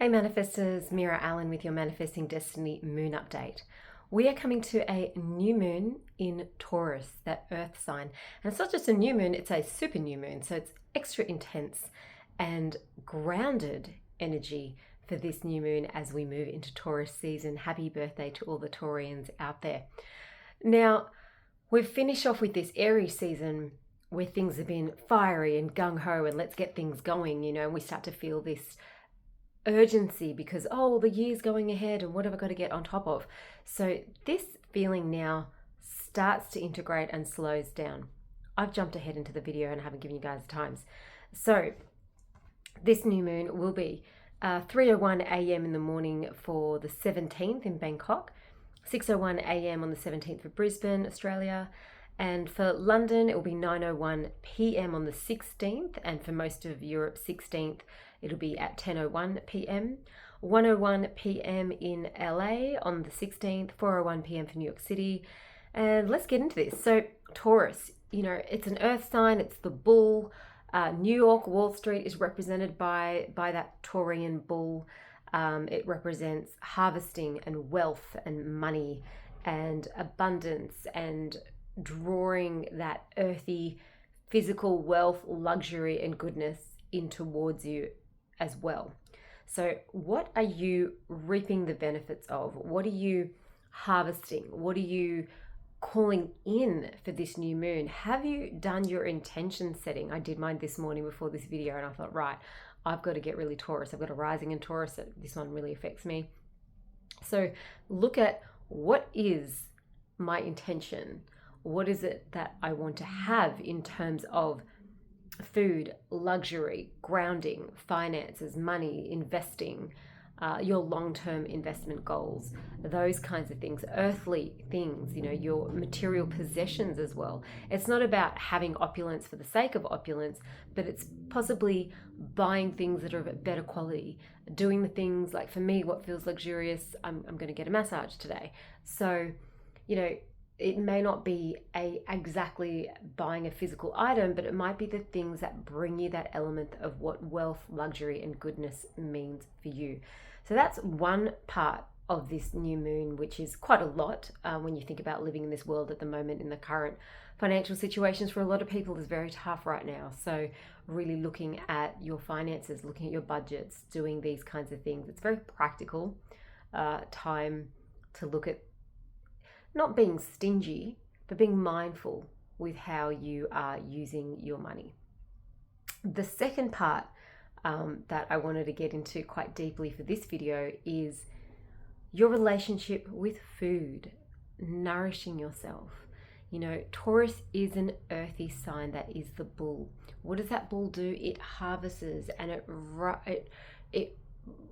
Hey manifestors, Meera Allen with your Manifesting Destiny Moon Update. We are coming to a new moon in Taurus, that earth sign. And it's not just a new moon, it's a super new moon. So it's extra intense and grounded energy for this new moon as we move into Taurus season. Happy birthday to all the Taurians out there. Now, we've finished off with this Aries season where things have been fiery and gung-ho and let's get things going, and we start to feel this urgency because the year's going ahead and what have I got to get on top of. So this feeling now starts to integrate and slows down. I've jumped ahead into the video and I haven't given you guys times. So this new moon will be 3:01 a.m. in the morning for the 17th in Bangkok, 6:01 a.m. on the 17th for Brisbane, Australia, and for London it will be 9:01 p.m. on the 16th, and for most of Europe 16th it'll be at 10:01 p.m. 1:01 p.m. in LA on the 16th, 4:01 p.m. for New York City. And let's get into this. So Taurus, it's an earth sign, it's the bull. New York, Wall Street is represented by that Taurian bull. It represents harvesting and wealth and money and abundance and drawing that earthy physical wealth, luxury and goodness in towards you as well. So what are you reaping the benefits of? What are you harvesting? What are you calling in for this new moon? Have you done your intention setting? I did mine this morning before this video and I thought, right, I've got to get really Taurus. I've got a rising in Taurus. This one really affects me. So look at what is my intention? What is it that I want to have in terms of food, luxury, grounding, finances, money, investing, your long-term investment goals, those kinds of things, earthly things, your material possessions as well. It's not about having opulence for the sake of opulence, but it's possibly buying things that are of better quality, doing the things like, for me, what feels luxurious, I'm going to get a massage today. So, it may not be exactly buying a physical item, but it might be the things that bring you that element of what wealth, luxury, and goodness means for you. So that's one part of this new moon, which is quite a lot when you think about living in this world at the moment. In the current financial situations for a lot of people is very tough right now. So really looking at your finances, looking at your budgets, doing these kinds of things. It's very practical time to look at not being stingy, but being mindful with how you are using your money. The second part that I wanted to get into quite deeply for this video is your relationship with food, nourishing yourself. Taurus is an earthy sign, that is the bull. What does that bull do? It harvests and it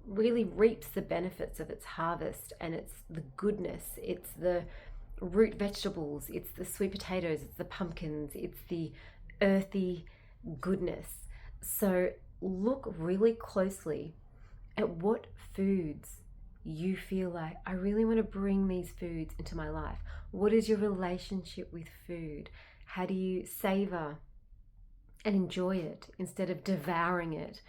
really reaps the benefits of its harvest, and it's the goodness, it's the root vegetables, it's the sweet potatoes, it's the pumpkins, it's the earthy goodness. So look really closely at what foods you feel like, I really want to bring these foods into my life. What is your relationship with food? How do you savor and enjoy it instead of devouring it?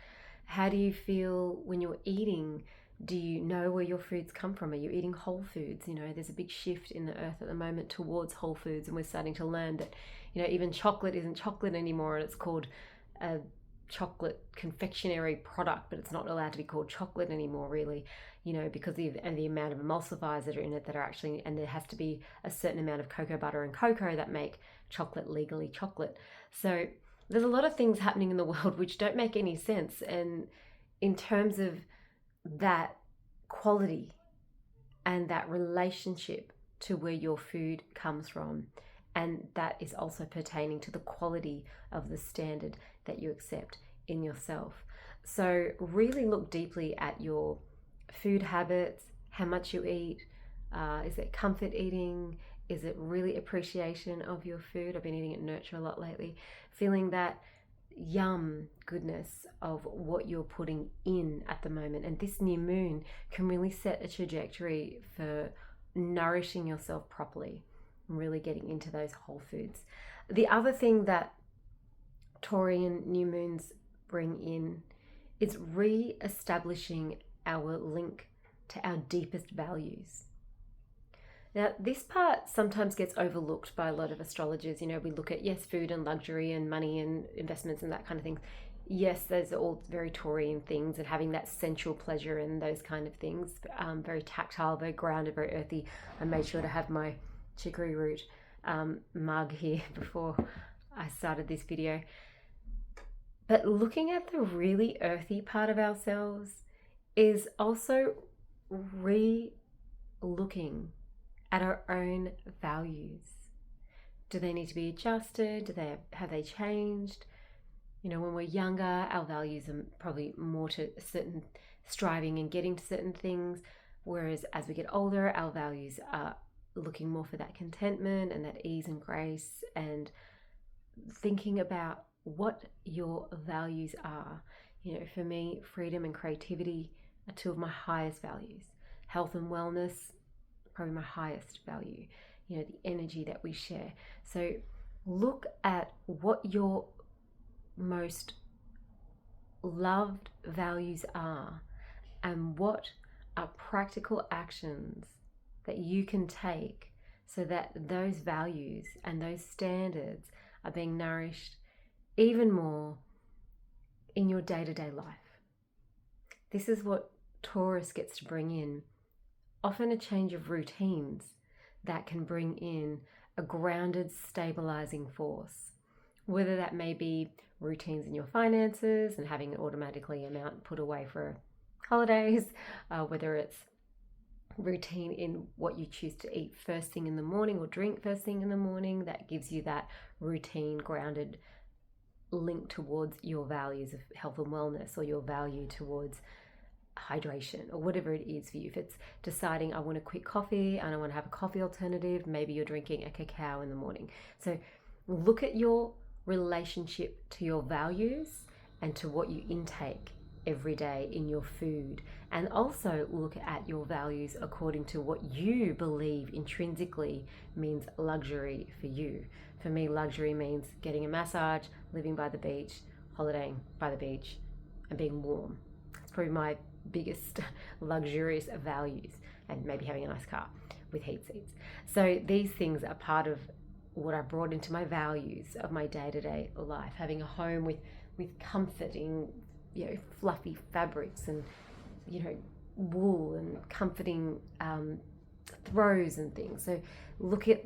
How do you feel when you're eating? Do you know where your foods come from? Are you eating whole foods? There's a big shift in the earth at the moment towards whole foods, and we're starting to learn that, even chocolate isn't chocolate anymore, and it's called a chocolate confectionery product, but it's not allowed to be called chocolate anymore, really, because of the amount of emulsifiers that are in it that are actually, and there has to be a certain amount of cocoa butter and cocoa that make chocolate legally chocolate. So there's a lot of things happening in the world which don't make any sense. And in terms of that quality and that relationship to where your food comes from, and that is also pertaining to the quality of the standard that you accept in yourself. So really look deeply at your food habits, how much you eat. Is it comfort eating? Is it really appreciation of your food? I've been eating at Nurture a lot lately, feeling that yum goodness of what you're putting in at the moment. And this new moon can really set a trajectory for nourishing yourself properly, really getting into those whole foods. The other thing that Taurian new moons bring in is re-establishing our link to our deepest values. Now, this part sometimes gets overlooked by a lot of astrologers. You know, we look at, yes, food and luxury and money and investments and that kind of thing. Yes, those are all very Taurian things, and having that sensual pleasure and those kind of things. Very tactile, very grounded, very earthy. I made sure to have my chicory root mug here before I started this video. But looking at the really earthy part of ourselves is also re-looking at our own values. Do they need to be adjusted? Have they changed? You know, when we're younger, our values are probably more to certain striving and getting to certain things, whereas as we get older, our values are looking more for that contentment and that ease and grace, and thinking about what your values are. You know, for me, freedom and creativity are two of my highest values. Health and wellness, probably my highest value. You know, the energy that we share. So look at what your most loved values are, and what are practical actions that you can take so that those values and those standards are being nourished even more in your day-to-day life. This is what Taurus gets to bring in, often a change of routines that can bring in a grounded, stabilizing force. Whether that may be routines in your finances and having an automatically amount put away for holidays, whether it's routine in what you choose to eat first thing in the morning or drink first thing in the morning, that gives you that routine, grounded link towards your values of health and wellness, or your value towards hydration, or whatever it is for you. If it's deciding I want to quit coffee and I want to have a coffee alternative, maybe you're drinking a cacao in the morning. So look at your relationship to your values and to what you intake every day in your food, and also look at your values according to what you believe intrinsically means luxury for you. For me, luxury means getting a massage, living by the beach, holidaying by the beach, and being warm. It's probably my biggest luxurious values, and maybe having a nice car with heat seats. So these things are part of what I brought into my values of my day-to-day life. Having a home with comforting, you know, fluffy fabrics and, you know, wool and comforting throws and things. So look at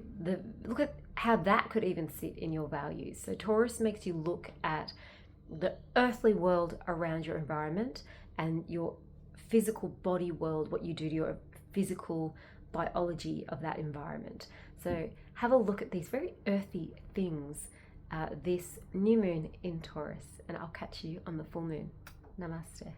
how that could even sit in your values. So Taurus makes you look at the earthly world around your environment and your physical body world, what you do to your physical biology of that environment. So have a look at these very earthy things this new moon in Taurus, and I'll catch you on the full moon. Namaste.